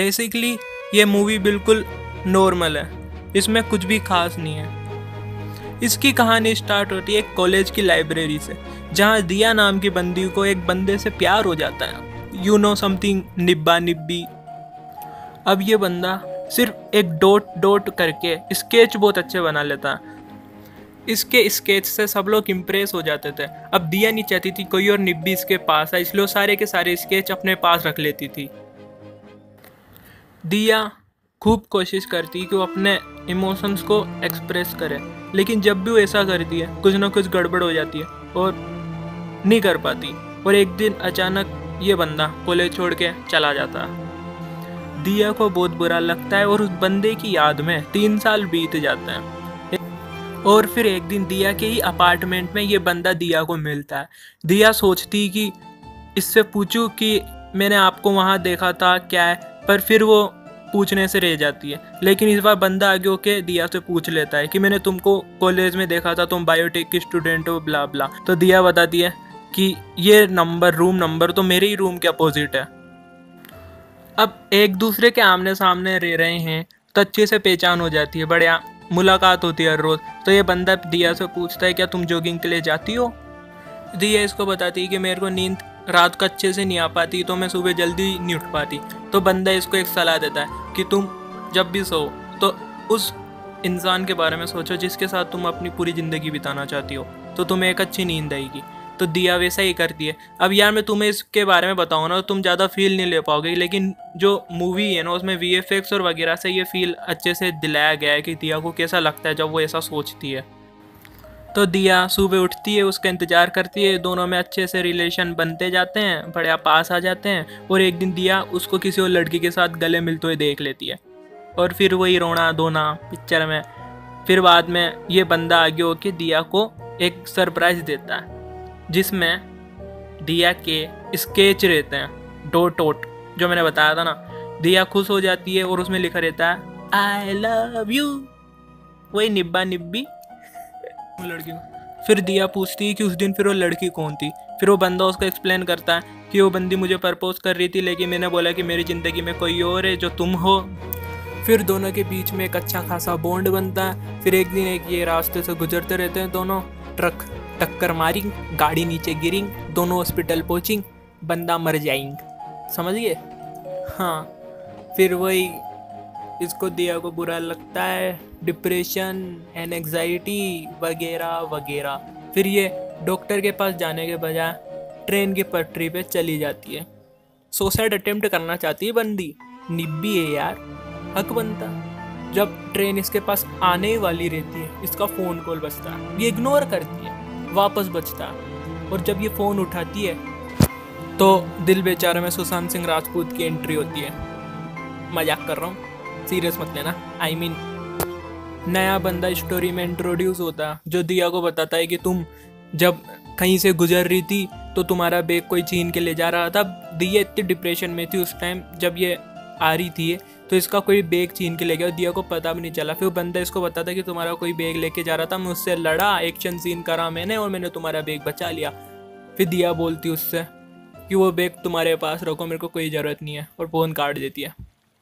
Basically ये movie बिल्कुल normal है, इसमें कुछ भी खास नहीं है। इसकी कहानी स्टार्ट होती है एक कॉलेज की लाइब्रेरी से, जहाँ दिया नाम की बंदी को एक बंदे से प्यार हो जाता है, यू नो समथिंग निब्बा निब्बी। अब ये बंदा सिर्फ एक डॉट डॉट करके स्केच बहुत अच्छे बना लेता है। इसके स्केच से सब लोग इम्प्रेस हो जाते थे। अब दिया नहीं चाहती थी कोई और निब्बी इसके पास है, इसलिए सारे के सारे स्केच अपने पास रख लेती थी। दिया खूब कोशिश करती कि वो अपने इमोशंस को एक्सप्रेस करे, लेकिन जब भी वो ऐसा करती है कुछ ना कुछ गड़बड़ हो जाती है और नहीं कर पाती। और एक दिन अचानक ये बंदा कॉलेज छोड़ के चला जाता है। दिया को बहुत बुरा लगता है और उस बंदे की याद में 3 साल बीत जाते हैं। और फिर एक दिन दिया के ही अपार्टमेंट में ये बंदा दिया को मिलता है। दिया सोचती कि इससे पूछूं कि मैंने आपको वहाँ देखा था क्या है, पर फिर वो पूछने से रह जाती है। लेकिन इस बार बंदा आगे होके दिया से पूछ लेता है कि मैंने तुमको कॉलेज में देखा था, तुम बायोटेक की स्टूडेंट हो, ब्ला ब्ला। तो दिया बताती है कि ये नंबर, रूम नंबर तो मेरे ही रूम के अपोजिट है। अब एक दूसरे के आमने सामने रह रहे हैं तो अच्छे से पहचान हो जाती है, बढ़िया मुलाकात होती है हर रोज़। तो ये बंदा दिया से पूछता है क्या तुम जॉगिंग के लिए जाती हो। दिया इसको बताती है कि मेरे को नींद रात को अच्छे से नहीं आ पाती, तो मैं सुबह जल्दी नहीं उठ पाती। तो बंदा इसको एक सलाह देता है कि तुम जब भी सो तो उस इंसान के बारे में सोचो जिसके साथ तुम अपनी पूरी ज़िंदगी बिताना चाहती हो, तो तुम्हें एक अच्छी नींद आएगी। तो दिया वैसा ही करती है। अब यार मैं तुम्हें इसके बारे में बताऊँ ना तो तुम ज़्यादा फील नहीं ले पाओगे, लेकिन जो मूवी है ना उसमें VFX और वगैरह से ये फील अच्छे से दिलाया गया है कि दिया को कैसा लगता है जब वो ऐसा सोचती है। तो दिया सुबह उठती है, उसका इंतज़ार करती है, दोनों में अच्छे से रिलेशन बनते जाते हैं, बढ़िया पास आ जाते हैं। और एक दिन दिया उसको किसी और लड़की के साथ गले मिलते हुए देख लेती है और फिर वही रोना धोना पिक्चर में। फिर बाद में ये बंदा आगे होके दिया को एक सरप्राइज़ देता है जिसमें दिया के स्केच रहते हैं, डॉट डॉट जो मैंने बताया था ना। दिया खुश हो जाती है और उसमें लिखा रहता है आई लव यू, वही निब्बा निब्बी लड़की को। फिर दिया पूछती है कि उस दिन फिर वो लड़की कौन थी। फिर वो बंदा उसको एक्सप्लेन करता है कि वो बंदी मुझे प्रपोज कर रही थी, लेकिन मैंने बोला कि मेरी ज़िंदगी में कोई और है जो तुम हो। फिर दोनों के बीच में एक अच्छा खासा बॉन्ड बनता है। फिर एक दिन एक ये रास्ते से गुजरते रहते हैं दोनों, ट्रक टक्कर मारी, गाड़ी नीचे गिरी, दोनों हॉस्पिटल पहुँची, बंदा मर जाएंगे, समझिए। हाँ, फिर वही इसको दिया को बुरा लगता है, डिप्रेशन एंड एंग्जाइटी वगैरह वगैरह। फिर ये डॉक्टर के पास जाने के बजाय ट्रेन की पटरी पे चली जाती है। सुसाइड अटेम्प्ट करना चाहती है बंदी, निब्बी है यार, हक बनता। जब ट्रेन इसके पास आने ही वाली रहती है इसका फ़ोन कॉल बजता है, ये इग्नोर करती है, वापस बजता है। और जब ये फ़ोन उठाती है तो दिल बेचारा में सुशांत सिंह राजपूत की एंट्री होती है। मजाक कर रहा हूँ, सीरियस मत लेना। I mean, नया बंदा स्टोरी में इंट्रोड्यूस होता है जो दिया को बताता है कि तुम जब कहीं से गुजर रही थी तो तुम्हारा बैग कोई छीन के ले जा रहा था। दिया इतनी डिप्रेशन में थी उस टाइम जब ये आ रही थी, तो इसका कोई बैग छीन के ले गया, दिया को पता भी नहीं चला। फिर बंदा इसको बताता है कि तुम्हारा कोई बैग लेके जा रहा था, मैं उससे लड़ा, एक्शन सीन करा मैंने और मैंने तुम्हारा बैग बचा लिया। फिर दिया बोलती उससे कि वो बैग तुम्हारे पास रखो, मेरे को कोई ज़रूरत नहीं है, और फ़ोन काट देती है।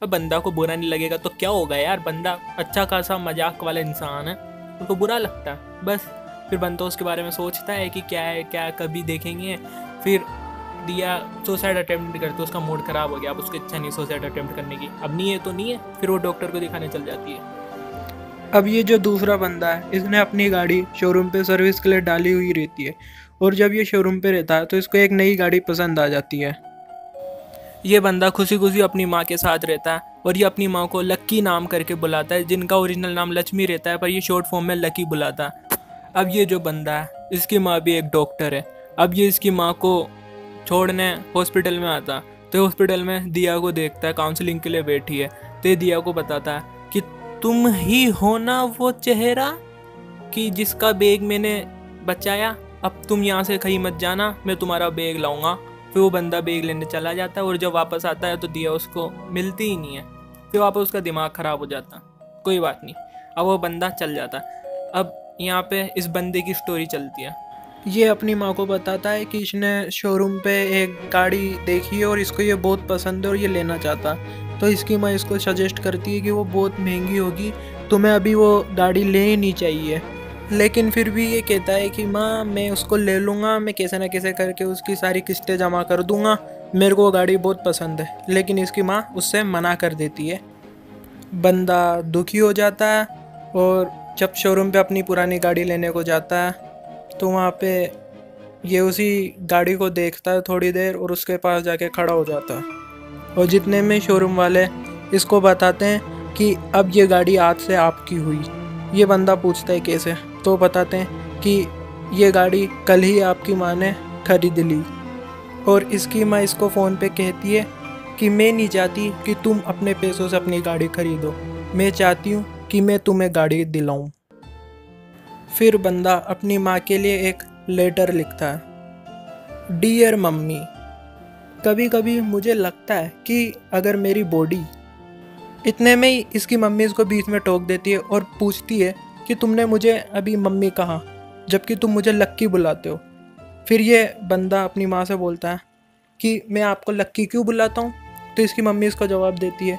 अब बंदा को बुरा नहीं लगेगा तो क्या होगा यार, बंदा अच्छा खासा मजाक वाला इंसान है, उसको बुरा लगता है बस। फिर बंदा उसके बारे में सोचता है कि क्या है क्या कभी देखेंगे। फिर दिया सुसाइड अटेम्प्ट करते, उसका मूड ख़राब हो गया, अब उसकी इच्छा नहीं सुसाइड अटेम्प्ट करने की, अब नहीं है तो नहीं है। फिर वो डॉक्टर को दिखाने चल जाती है। अब ये जो दूसरा बंदा है इसने अपनी गाड़ी शोरूम पे सर्विस के लिए डाली हुई रहती है, और जब ये शोरूम पे रहता है तो इसको एक नई गाड़ी पसंद आ जाती है। ये बंदा खुशी खुशी अपनी माँ के साथ रहता है और ये अपनी माँ को लक्की नाम करके बुलाता है, जिनका ओरिजिनल नाम लक्ष्मी रहता है पर ये शॉर्ट फॉर्म में लकी बुलाता है। अब ये जो बंदा है इसकी माँ भी एक डॉक्टर है। अब ये इसकी माँ को छोड़ने हॉस्पिटल में आता, तो हॉस्पिटल में दिया को देखता है, काउंसलिंग के लिए बैठी है। तो दिया को बताता है कि तुम ही हो ना वो चेहरा कि जिसका बैग मैंने बचाया, अब तुम यहाँ से कहीं मत जाना, मैं तुम्हारा बैग लाऊंगा। फिर वो बंदा बैग लेने चला जाता है और जब वापस आता है तो दिया उसको मिलती ही नहीं है। फिर वापस उसका दिमाग ख़राब हो जाता है, कोई बात नहीं, अब वो बंदा चल जाता है। अब यहाँ पे इस बंदे की स्टोरी चलती है। ये अपनी माँ को बताता है कि इसने शोरूम पे एक गाड़ी देखी है और इसको ये बहुत पसंद है और ये लेना चाहता है। तो इसकी माँ इसको सजेस्ट करती है कि वो बहुत महंगी होगी, तुम्हें अभी वो गाड़ी लेनी चाहिए। लेकिन फिर भी ये कहता है कि माँ मैं उसको ले लूँगा, मैं कैसे ना कैसे करके उसकी सारी किस्तें जमा कर दूँगा, मेरे को वो गाड़ी बहुत पसंद है। लेकिन इसकी माँ उससे मना कर देती है। बंदा दुखी हो जाता है और जब शोरूम पे अपनी पुरानी गाड़ी लेने को जाता है तो वहाँ पे ये उसी गाड़ी को देखता है थोड़ी देर और उसके पास जाके खड़ा हो जाता है। और जितने में शोरूम वाले इसको बताते हैं कि अब ये गाड़ी आज से आपकी हुई। ये बंदा पूछता है कैसे, तो बताते हैं कि ये गाड़ी कल ही आपकी माँ ने खरीद ली। और इसकी माँ इसको फ़ोन पे कहती है कि मैं नहीं चाहती कि तुम अपने पैसों से अपनी गाड़ी खरीदो, मैं चाहती हूँ कि मैं तुम्हें गाड़ी दिलाऊं। फिर बंदा अपनी माँ के लिए एक लेटर लिखता है। डियर मम्मी, कभी कभी मुझे लगता है कि अगर मेरी बॉडी। इतने में ही इसकी मम्मी इसको बीच में टोक देती है और पूछती है कि तुमने मुझे अभी मम्मी कहा जबकि तुम मुझे लक्की बुलाते हो। फिर ये बंदा अपनी माँ से बोलता है कि मैं आपको लक्की क्यों बुलाता हूँ। तो इसकी मम्मी इसको जवाब देती है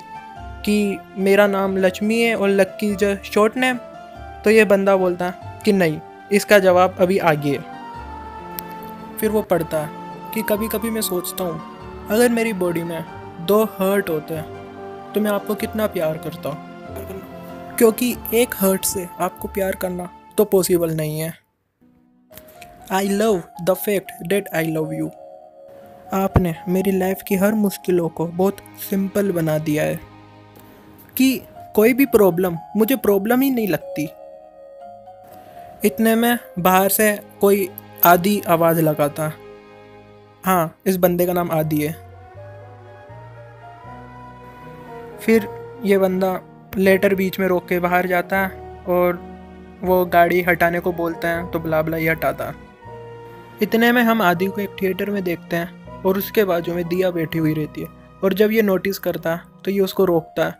कि मेरा नाम लक्ष्मी है और लक्की जो शॉर्ट नेम। तो ये बंदा बोलता है कि नहीं, इसका जवाब अभी आगे है। फिर वो पढ़ता है कि कभी कभी मैं सोचता हूँ अगर मेरी बॉडी में 2 हर्ट होते हैं तो मैं आपको कितना प्यार करता हूँ, क्योंकि एक हर्ट से आपको प्यार करना तो पॉसिबल नहीं है। I love the fact that I love you. आपने मेरी लाइफ की हर मुश्किलों को बहुत सिंपल बना दिया है कि कोई भी प्रॉब्लम मुझे प्रॉब्लम ही नहीं लगती। इतने में बाहर से कोई आदि आवाज़ लगाता। हाँ, इस बंदे का नाम आदि है। फिर ये बंदा लेटर बीच में रोक के बाहर जाता है और वो गाड़ी हटाने को बोलता है तो बुला ही हटाता। इतने में हम आदि को एक थिएटर में देखते हैं और उसके बाजू में दिया बैठी हुई रहती है। और जब ये नोटिस करता है तो ये उसको रोकता है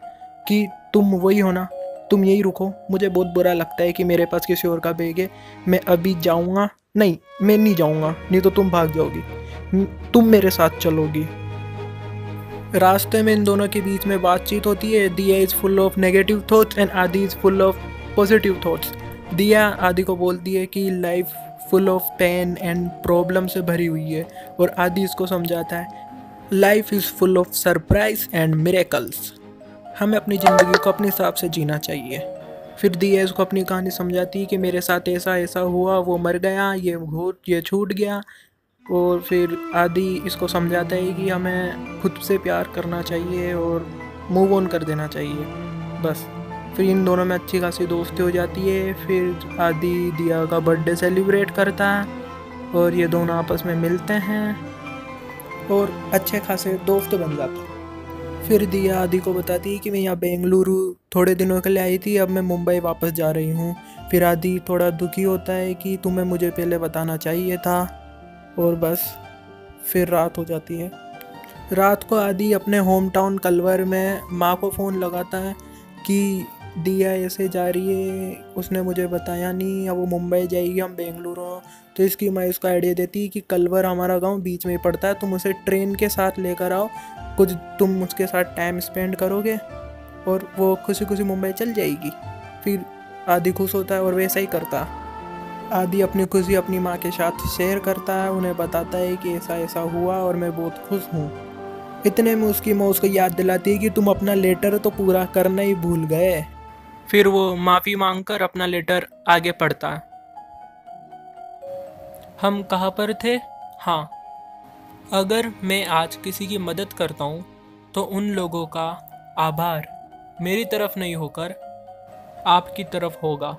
कि तुम वही हो ना, तुम यही रुको, मुझे बहुत बुरा लगता है कि मेरे पास किसी और का बैग है, मैं अभी जाऊँगा। नहीं, मैं नहीं जाऊँगा, नहीं तो तुम भाग जाओगी, तुम मेरे साथ चलोगी। रास्ते में इन दोनों के बीच में बातचीत होती है। Diya is full of negative thoughts and Adi is full of positive thoughts. Diya Adi को बोलती है कि life full of pain and problem से भरी हुई है और आदि इसको समझाता है life is full of surprise and miracles. हमें अपनी ज़िंदगी को अपने हिसाब से जीना चाहिए। फिर दिया इसको अपनी कहानी समझाती है कि मेरे साथ ऐसा ऐसा हुआ, वो मर गया, ये छूट गया। और फिर आदि इसको समझाता है कि हमें खुद से प्यार करना चाहिए और मूव ऑन कर देना चाहिए बस। फिर इन दोनों में अच्छी खासी दोस्ती हो जाती है। फिर आदि दिया का बर्थडे सेलिब्रेट करता है और ये दोनों आपस में मिलते हैं और अच्छे खासे दोस्त बन जाते हैं। फिर दिया आदि को बताती है कि मैं यहाँ बेंगलुरु थोड़े दिनों के लिए आई थी, अब मैं मुंबई वापस जा रही हूँ। फिर आदि थोड़ा दुखी होता है कि तुम्हें मुझे पहले बताना चाहिए था। और बस फिर रात हो जाती है। रात को आदि अपने होम टाउन कलवर में माँ को फ़ोन लगाता है कि दिया ऐसे जा रही है, उसने मुझे बताया नहीं, अब वो मुंबई जाएगी, हम बेंगलुरु। तो इसकी माँ इसको आइडिया देती है कि कलवर हमारा गांव बीच में ही पड़ता है, तुम उसे ट्रेन के साथ लेकर आओ, कुछ तुम उसके साथ टाइम स्पेंड करोगे और वो खुशी खुशी मुंबई चल जाएगी। फिर आदि खुश होता है और वैसा ही करता। आदि अपनी खुशी अपनी माँ के साथ शेयर करता है, उन्हें बताता है कि ऐसा ऐसा हुआ और मैं बहुत खुश हूँ। इतने में उसकी माँ उसको याद दिलाती है कि तुम अपना लेटर तो पूरा करना ही भूल गए। फिर वो माफ़ी मांगकर अपना लेटर आगे पढ़ता है। हम कहाँ पर थे? हाँ, अगर मैं आज किसी की मदद करता हूँ तो उन लोगों का आभार मेरी तरफ नहीं होकर आपकी तरफ होगा,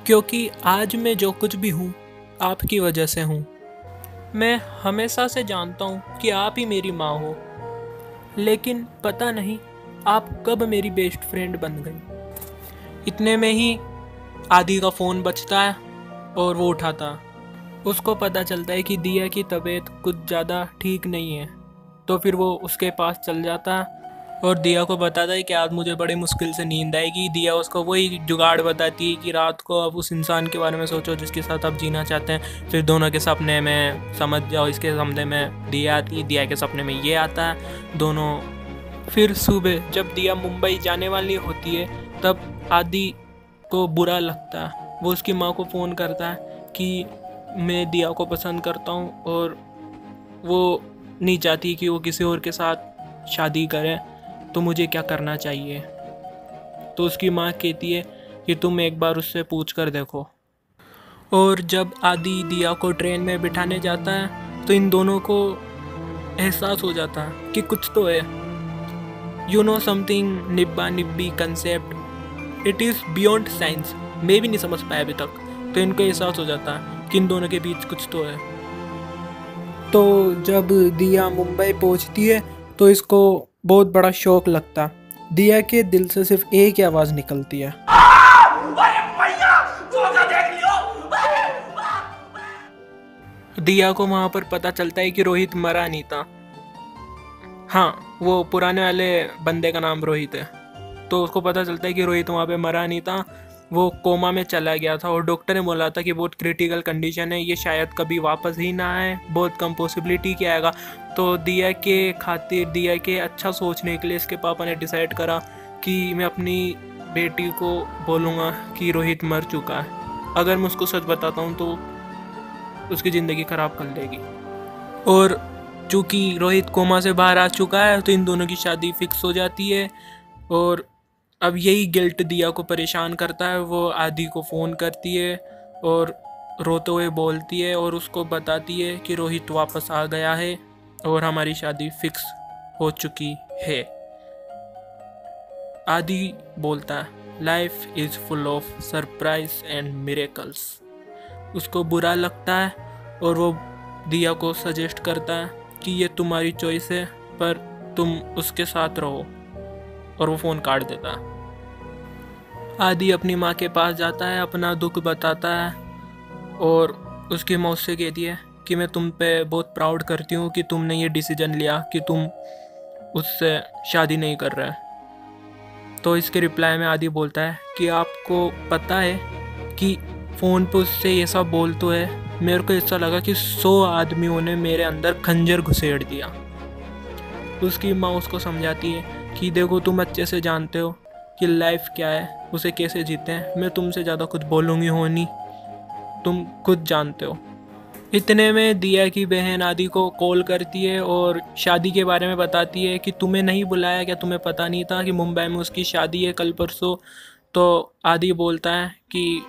क्योंकि आज मैं जो कुछ भी हूँ आपकी वजह से हूँ। मैं हमेशा से जानता हूँ कि आप ही मेरी माँ हो, लेकिन पता नहीं आप कब मेरी बेस्ट फ्रेंड बन गई। इतने में ही आदि का फ़ोन बजता है और वो उठाता। उसको पता चलता है कि दिया की तबीयत कुछ ज़्यादा ठीक नहीं है। तो फिर वो उसके पास चल जाता है और दिया को बताता है कि आज मुझे बड़ी मुश्किल से नींद आएगी। दिया उसको वही जुगाड़ बताती है कि रात को अब उस इंसान के बारे में सोचो जिसके साथ आप जीना चाहते हैं। फिर दोनों के सपने में समझ जाओ, इसके सपने में दिया आती है, दिया के सपने में ये आता है। दोनों फिर सुबह जब दिया मुंबई जाने वाली होती है तब आदि को बुरा लगता है। वो उसकी माँ को फ़ोन करता है कि मैं दिया को पसंद करता हूँ और वो नहीं चाहती कि वो किसी और के साथ शादी करे, तो मुझे क्या करना चाहिए। तो उसकी माँ कहती है कि तुम एक बार उससे पूछ कर देखो। और जब आदि दिया को ट्रेन में बिठाने जाता है तो इन दोनों को एहसास हो जाता है कि कुछ तो है। यू नो समथिंग, निब्बा निब्बी concept, it is beyond science. मैं भी नहीं समझ पाया अभी तक। तो इनको एहसास हो जाता है कि इन दोनों के बीच कुछ तो है। तो जब दिया मुंबई पहुंचती है तो इसको बहुत बड़ा शौक लगता है। दिया के दिल से सिर्फ एक ही आवाज़ निकलती है, दिया को वहाँ पर पता चलता है कि रोहित मरा नहीं था। हाँ, वो पुराने वाले बंदे का नाम रोहित है। तो उसको पता चलता है कि रोहित वहाँ पे मरा नहीं था, वो कोमा में चला गया था और डॉक्टर ने बोला था कि बहुत क्रिटिकल कंडीशन है, ये शायद कभी वापस ही ना आए, बहुत कम पॉसिबिलिटी कि आएगा। तो दिया के खातिर, दिया के अच्छा सोचने के लिए इसके पापा ने डिसाइड करा कि मैं अपनी बेटी को बोलूँगा कि रोहित मर चुका है। अगर मैं उसको सच बताता हूँ तो उसकी ज़िंदगी ख़राब कर देगी। और चूँकि रोहित कोमा से बाहर आ चुका है तो इन दोनों की शादी फिक्स हो जाती है। और अब यही गिल्ट दिया को परेशान करता है। वो आदि को फ़ोन करती है और रोते हुए बोलती है और उसको बताती है कि रोहित वापस आ गया है और हमारी शादी फिक्स हो चुकी है। आदि बोलता है, life is full of surprise and miracles. उसको बुरा लगता है और वो दिया को सजेस्ट करता है कि ये तुम्हारी चॉइस है, पर तुम उसके साथ रहो। और वो फ़ोन काट देता है। आदि अपनी माँ के पास जाता है, अपना दुख बताता है और उसकी माँ उससे कहती है कि मैं तुम पे बहुत प्राउड करती हूँ कि तुमने ये डिसीजन लिया कि तुम उससे शादी नहीं कर रहे। तो इसके रिप्लाई में आदि बोलता है कि आपको पता है कि फ़ोन पे उससे ये सब बोल तो है, मेरे को ऐसा लगा कि 100 आदमियों ने मेरे अंदर खंजर घुसेड़ दिया। उसकी माँ उसको समझाती है कि देखो, तुम अच्छे से जानते हो कि लाइफ क्या है, उसे कैसे जीते हैं, मैं तुमसे ज़्यादा कुछ बोलूँगी हो नहीं, तुम खुद जानते हो। इतने में दिया की बहन आदि को कॉल करती है और शादी के बारे में बताती है कि तुम्हें नहीं बुलाया क्या, तुम्हें पता नहीं था कि मुंबई में उसकी शादी है कल परसों। तो आदि बोलता है कि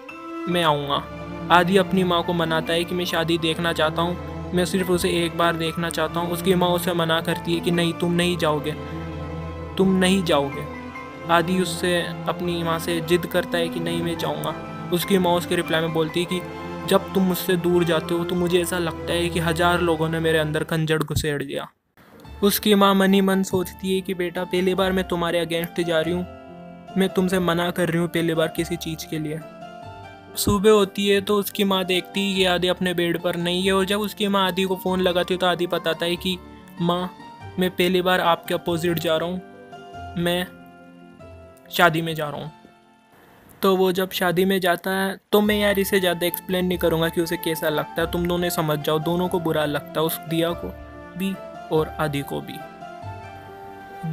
मैं आऊँगा। आदि अपनी माँ को मनाता है कि मैं शादी देखना चाहता हूँ, मैं सिर्फ उसे एक बार देखना चाहता हूँ। उसकी माँ उसे मना करती है कि नहीं, तुम नहीं जाओगे, तुम नहीं जाओगे। आदि उससे, अपनी माँ से जिद करता है कि नहीं, मैं जाऊँगा। उसकी माँ उसके रिप्लाई में बोलती है कि जब तुम मुझसे दूर जाते हो तो मुझे ऐसा लगता है कि 1000 लोगों ने मेरे अंदर खंजर घुसेड़ दिया। उसकी माँ मन ही मन सोचती है कि बेटा, पहली बार मैं तुम्हारे अगेंस्ट जा रही हूँ, मैं तुमसे मना कर रही हूँ पहली बार किसी चीज़ के लिए। सुबह होती है तो उसकी माँ देखती है कि आदि अपने बेड पर नहीं है और जब उसकी माँ आदि को फ़ोन लगाती है तो आदि बताता है कि माँ, मैं पहली बार आपके अपोजिट जा रहा हूँ, मैं शादी में जा रहा हूँ। तो वो जब शादी में जाता है तो मैं यार इसे ज़्यादा एक्सप्लेन नहीं करूँगा कि उसे कैसा लगता है, तुम दोनों समझ जाओ। दोनों को बुरा लगता है, उस दिया को भी और आदि को भी।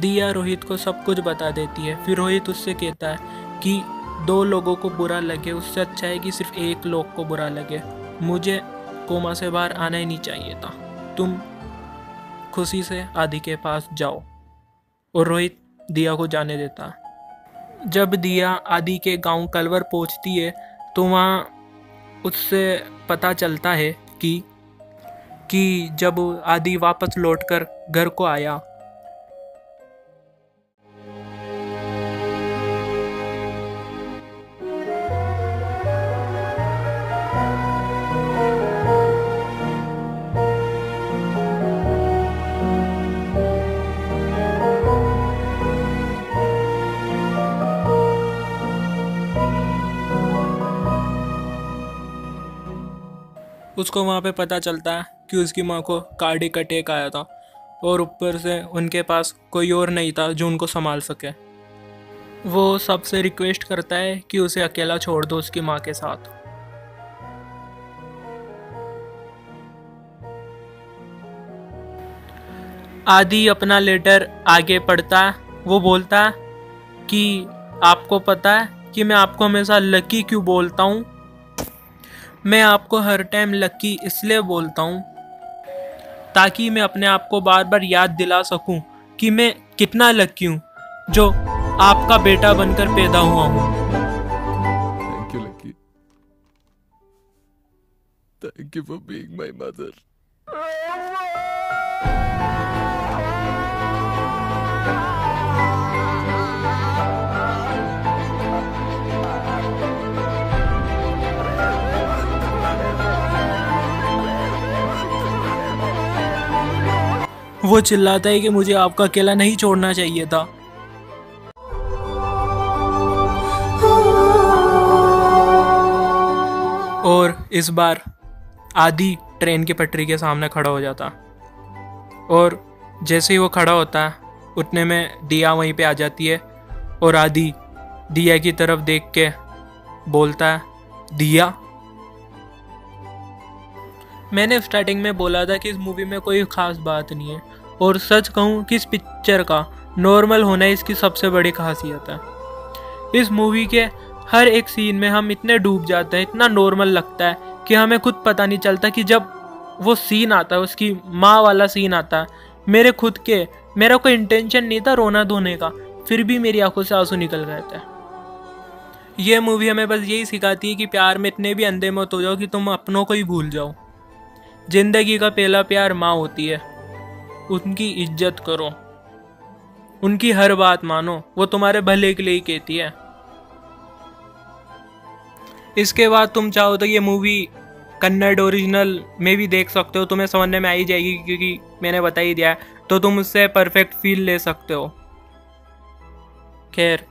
दिया रोहित को सब कुछ बता देती है। फिर रोहित उससे कहता है कि 2 लोगों को बुरा लगे उससे अच्छा है कि सिर्फ एक लोग को बुरा लगे। मुझे कोमा से बाहर आना ही नहीं चाहिए था, तुम खुशी से आदि के पास जाओ। और रोहित दिया को जाने देता है। जब दिया आदि के गांव कलवर पहुंचती है तो वहाँ उससे पता चलता है कि जब आदि वापस लौटकर घर को आया उसको वहाँ पे पता चलता है कि उसकी माँ को कार्डियक अटैक आया था और ऊपर से उनके पास कोई और नहीं था जो उनको संभाल सके। वो सबसे रिक्वेस्ट करता है कि उसे अकेला छोड़ दो उसकी माँ के साथ। आदि अपना लेटर आगे पढ़ता है। वो बोलता है कि आपको पता है कि मैं आपको हमेशा लकी क्यों बोलता हूँ? मैं आपको हर टाइम लकी इसलिए बोलता हूँ ताकि मैं अपने आप को बार बार याद दिला सकूं कि मैं कितना लकी हूँ जो आपका बेटा बनकर पैदा हुआ हूँ। Thank you lucky, thank you for being my mother. वो चिल्लाता है कि मुझे आपका अकेला नहीं छोड़ना चाहिए था। और इस बार आदि ट्रेन की पटरी के सामने खड़ा हो जाता और जैसे ही वो खड़ा होता है उतने में दिया वहीं पे आ जाती है और आदि दिया की तरफ देख के बोलता है, दिया। मैंने स्टार्टिंग में बोला था कि इस मूवी में कोई ख़ास बात नहीं है और सच कहूँ कि इस पिक्चर का नॉर्मल होना इसकी सबसे बड़ी खासियत है। इस मूवी के हर एक सीन में हम इतने डूब जाते हैं, इतना नॉर्मल लगता है कि हमें खुद पता नहीं चलता कि जब वो सीन आता है, उसकी माँ वाला सीन आता है, मेरा कोई इंटेंशन नहीं था रोना धोने का, फिर भी मेरी आंखों से आंसू निकल गए थे। ये मूवी हमें बस यही सिखाती है कि प्यार में इतने भी अंधे मत हो जाओ कि तुम अपनों को ही भूल जाओ। जिंदगी का पहला प्यार माँ होती है, उनकी इज्जत करो, उनकी हर बात मानो, वो तुम्हारे भले के लिए ही कहती है। इसके बाद तुम चाहो तो ये मूवी कन्नड़ ओरिजिनल में भी देख सकते हो, तुम्हें समझने में आ ही जाएगी क्योंकि मैंने बता ही दिया है, तो तुम उससे परफेक्ट फील ले सकते हो। खैर,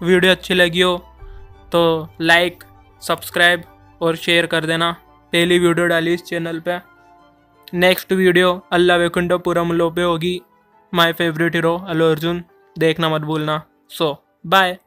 वीडियो अच्छी लगी हो तो लाइक, सब्सक्राइब और शेयर कर देना। पहली वीडियो डाली इस चैनल पे। नेक्स्ट वीडियो अल्ला वैकुंठपुरम पे होगी। My favourite hero Allu Arjun, देखना मत भूलना। सो बाय।